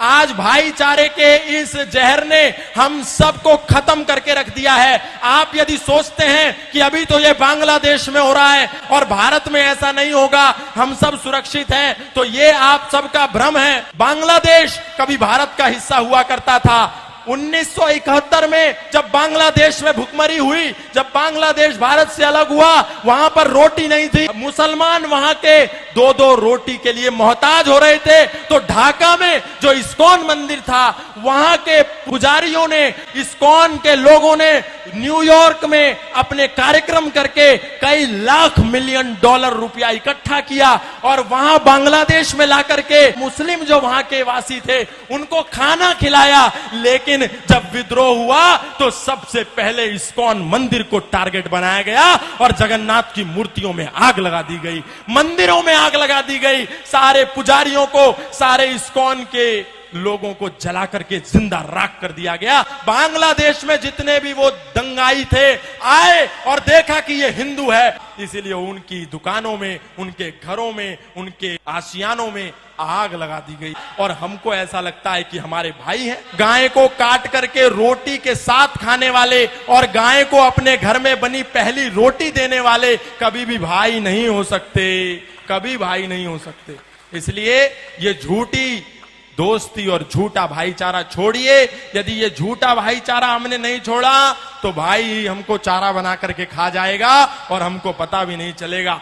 आज भाईचारे के इस जहर ने हम सबको खत्म करके रख दिया है। आप यदि सोचते हैं कि अभी तो ये बांग्लादेश में हो रहा है और भारत में ऐसा नहीं होगा, हम सब सुरक्षित हैं, तो ये आप सबका भ्रम है। बांग्लादेश कभी भारत का हिस्सा हुआ करता था। 1971 में जब बांग्लादेश में भुखमरी हुई, जब बांग्लादेश भारत से अलग हुआ, वहां पर रोटी नहीं थी। मुसलमान वहां के 2-2 रोटी के लिए मोहताज हो रहे थे। तो ढाका में जो इस्कॉन मंदिर था, वहां के पुजारियों ने, इस्कॉन के लोगों ने न्यूयॉर्क में अपने कार्यक्रम करके कई लाख मिलियन डॉलर रुपया इकट्ठा किया और वहां बांग्लादेश में लाकर के मुस्लिम जो वहां के वासी थे उनको खाना खिलाया। लेकिन जब विद्रोह हुआ तो सबसे पहले इस्कॉन मंदिर को टारगेट बनाया गया और जगन्नाथ की मूर्तियों में आग लगा दी गई, मंदिरों में आग लगा दी गई, सारे पुजारियों को, सारे इस्कॉन के लोगों को जला करके जिंदा राख कर दिया गया। बांग्लादेश में जितने भी वो दंगाई थे आए और देखा कि ये हिंदू है, इसीलिए उनकी दुकानों में, उनके घरों में, उनके आशियानों में आग लगा दी गई। और हमको ऐसा लगता है कि हमारे भाई हैं। गाय को काट करके रोटी के साथ खाने वाले और गाय को अपने घर में बनी पहली रोटी देने वाले कभी भी भाई नहीं हो सकते, कभी भाई नहीं हो सकते। इसलिए ये झूठी दोस्ती और झूठा भाईचारा छोड़िए। यदि ये झूठा भाईचारा हमने नहीं छोड़ा तो भाई हमको चारा बना करके खा जाएगा और हमको पता भी नहीं चलेगा।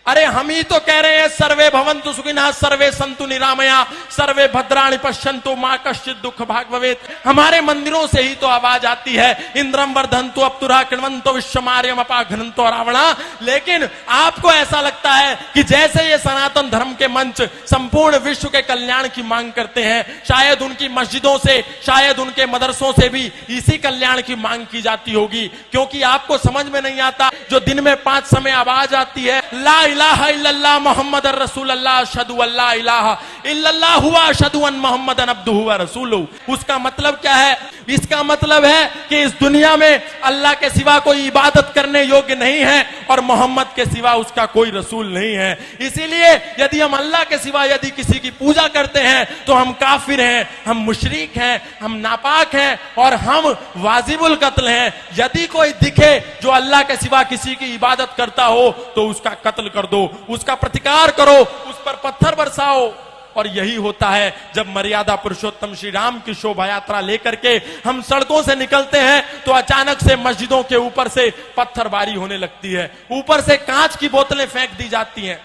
अरे हम ही तो कह रहे हैं सर्वे भवन्तु सुखिनः, सर्वे सन्तु निरामया, सर्वे भद्राणि पश्यन्तु मा कश्चित् दुःख भाग् भवेत्। हमारे मंदिरों से ही तो आवाज आती है, इंद्रम वर्धन्तु अप्तुरा कृण्वन्तो विश्वमार्यम अपाघ्नन्तो रावणा। लेकिन आपको ऐसा लगता है कि जैसे ये सनातन धर्म के मंच संपूर्ण विश्व के कल्याण की मांग करते हैं, शायद उनकी मस्जिदों से, शायद उनके मदरसों से भी इसी कल्याण की मांग की जाती होगी। क्योंकि आपको समझ में नहीं आता, जो दिन में 5 समय आवाज आती है, ला इलाहा इल्लल्लाह मोहम्मद रसूलुल्लाह अशहदु अल्ला इलाहा इल्लल्लाह हुवा अशहदु अन मोहम्मदन अब्दुहु व रसूलुहु। उसका मतलब क्या है? इसका मतलब है कि इस दुनिया में अल्लाह के सिवा कोई इबादत करने योग्य नहीं है और मोहम्मद के सिवा उसका कोई रसूल नहीं है। इसीलिए यदि हम अल्लाह के सिवा यदि किसी की पूजा करते हैं तो हम काफिर हैं, हम मुशरिक हैं, हम नापाक हैं और हम वाजिबुल कत्ल हैं। यदि कोई दिखे जो अल्लाह के सिवा किसी की इबादत करता हो तो उसका कत्ल कर दो, उसका प्रतिकार करो, उस पर पत्थर बरसाओ। और यही होता है जब मर्यादा पुरुषोत्तम श्री राम की शोभा यात्रा लेकर के हम सड़कों से निकलते हैं तो अचानक से मस्जिदों के ऊपर से पत्थरबारी होने लगती है, ऊपर से कांच की बोतलें फेंक दी जाती हैं।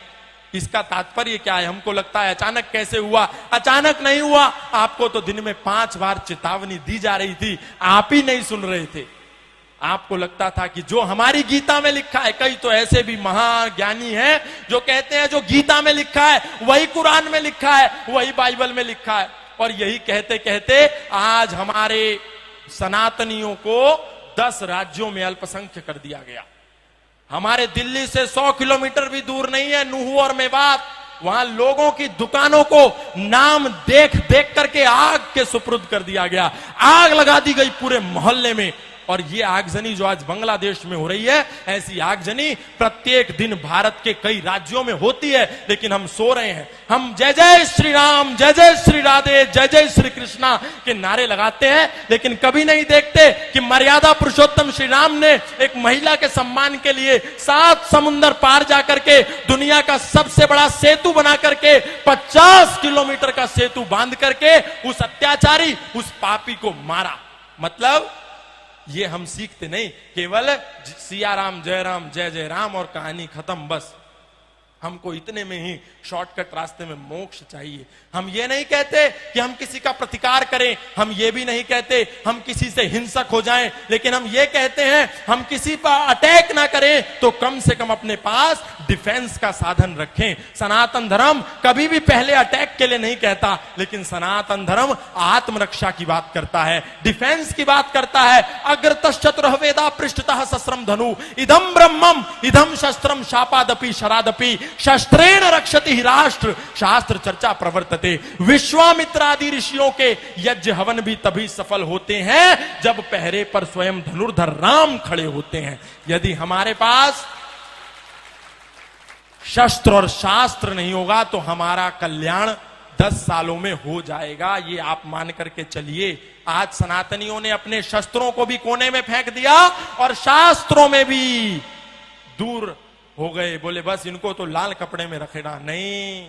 इसका तात्पर्य क्या है? हमको लगता है अचानक कैसे हुआ? अचानक नहीं हुआ, आपको तो दिन में 5 बार चेतावनी दी जा रही थी, आप ही नहीं सुन रहे थे। आपको लगता था कि जो हमारी गीता में लिखा है, कई तो ऐसे भी महाज्ञानी हैं जो कहते हैं जो गीता में लिखा है वही कुरान में लिखा है, वही बाइबल में लिखा है। और यही कहते कहते आज हमारे सनातनियों को 10 राज्यों में अल्पसंख्य कर दिया गया। हमारे दिल्ली से 100 किलोमीटर भी दूर नहीं है नूह और मेवात, वहां लोगों की दुकानों को नाम देख देख करके आग के सुपुर्द कर दिया गया, आग लगा दी गई पूरे मोहल्ले में। और ये आगजनी जो आज बांग्लादेश में हो रही है, ऐसी आगजनी प्रत्येक दिन भारत के कई राज्यों में होती है, लेकिन हम सो रहे हैं। हम जय जय श्री राम, जय जय श्री राधे, जय जय श्री कृष्णा के नारे लगाते हैं, लेकिन कभी नहीं देखते कि मर्यादा पुरुषोत्तम श्री राम ने एक महिला के सम्मान के लिए 7 समुंदर पार जाकर के दुनिया का सबसे बड़ा सेतु बना करके 50 किलोमीटर का सेतु बांध करके उस अत्याचारी, उस पापी को मारा। मतलब ये हम सीखते नहीं, केवल सिया राम जय जय राम और कहानी खत्म, बस। हमको इतने में ही शॉर्टकट रास्ते में मोक्ष चाहिए। हम ये नहीं कहते कि हम किसी का प्रतिकार करें, हम ये भी नहीं कहते हम किसी से हिंसक हो जाएं, लेकिन हम ये कहते हैं हम किसी पर अटैक ना करें तो कम से कम अपने पास डिफेंस का साधन रखें। सनातन धर्म कभी भी पहले अटैक के लिए नहीं कहता, लेकिन सनातन धर्म आत्मरक्षा की बात करता है, डिफेंस की बात करता है। अग्रतश्चतुरः वेदा पृष्ठतः सस्रम धनु इदम ब्रह्मम इदम शस्त्रम शापादपि शरादपि शस्त्रेण रक्षति ही राष्ट्र शास्त्र चर्चा प्रवर्तते। विश्वामित्रादि ऋषियों के यज्ञ हवन भी तभी सफल होते हैं जब पहरे पर स्वयं धनुर्धर राम खड़े होते हैं। यदि हमारे पास शस्त्र और शास्त्र नहीं होगा तो हमारा कल्याण 10 सालों में हो जाएगा, ये आप मान करके चलिए। आज सनातनियों ने अपने शस्त्रों को भी कोने में फेंक दिया और शास्त्रों में भी दूर हो गए, बोले बस इनको तो लाल कपड़े में रखेना। नहीं,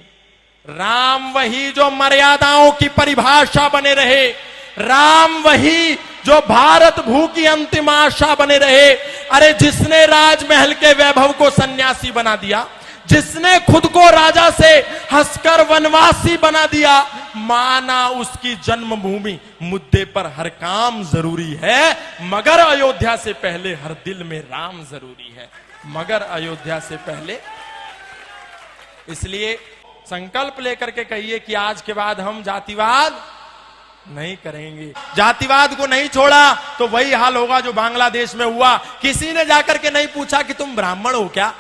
राम वही जो मर्यादाओं की परिभाषा बने रहे, राम वही जो भारत भू की अंतिम आशा बने रहे। अरे जिसने राजमहल के वैभव को सन्यासी बना दिया, जिसने खुद को राजा से हंसकर वनवासी बना दिया, माना उसकी जन्मभूमि मुद्दे पर हर काम जरूरी है, मगर अयोध्या से पहले हर दिल में राम जरूरी है, मगर अयोध्या से पहले। इसलिए संकल्प लेकर के कहिए कि आज के बाद हम जातिवाद नहीं करेंगे। जातिवाद को नहीं छोड़ा तो वही हाल होगा जो बांग्लादेश में हुआ। किसी ने जाकर के नहीं पूछा कि तुम ब्राह्मण हो क्या,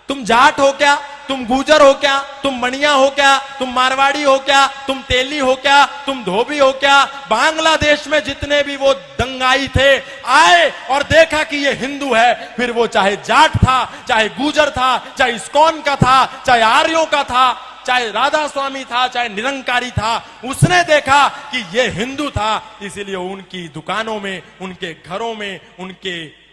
तुम जाट हो क्या, तुम गुजर हो क्या, तुम मणिया हो क्या, तुम मारवाड़ी हो क्या, तुम तेली हो क्या, तुम धोबी हो क्या। बांग्लादेश में जितने भी वो दंगाई थे आए और देखा कि ये हिंदू है, फिर वो चाहे जाट था, चाहे गुजर था, चाहे इस्कॉन का था, चाहे आर्यों का था, चाहे राधा स्वामी था, चाहे निरंकारी था, उसने देखा कि ये हिंदू था। इसीलिए उनकी दुकानों में, उनके घरों में, उनके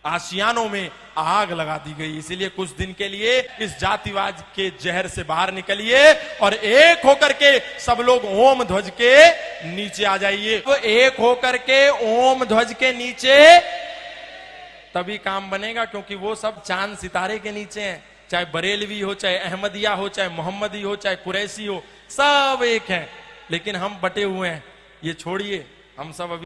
आशियानों में आग लगा दी गई। इसीलिए कुछ दिन के लिए इस जातिवाद के जहर से बाहर निकलिए और एक होकर के सब लोग ओम ध्वज के नीचे आ जाइए। तो एक होकर के ओम ध्वज के नीचे तभी काम बनेगा, क्योंकि वो सब चांद सितारे के नीचे हैं। चाहे बरेलवी हो, चाहे अहमदिया हो, चाहे मोहम्मदी हो, चाहे कुरैशी हो, सब एक हैं, लेकिन हम बटे हुए हैं। ये छोड़िए, हम सब अभी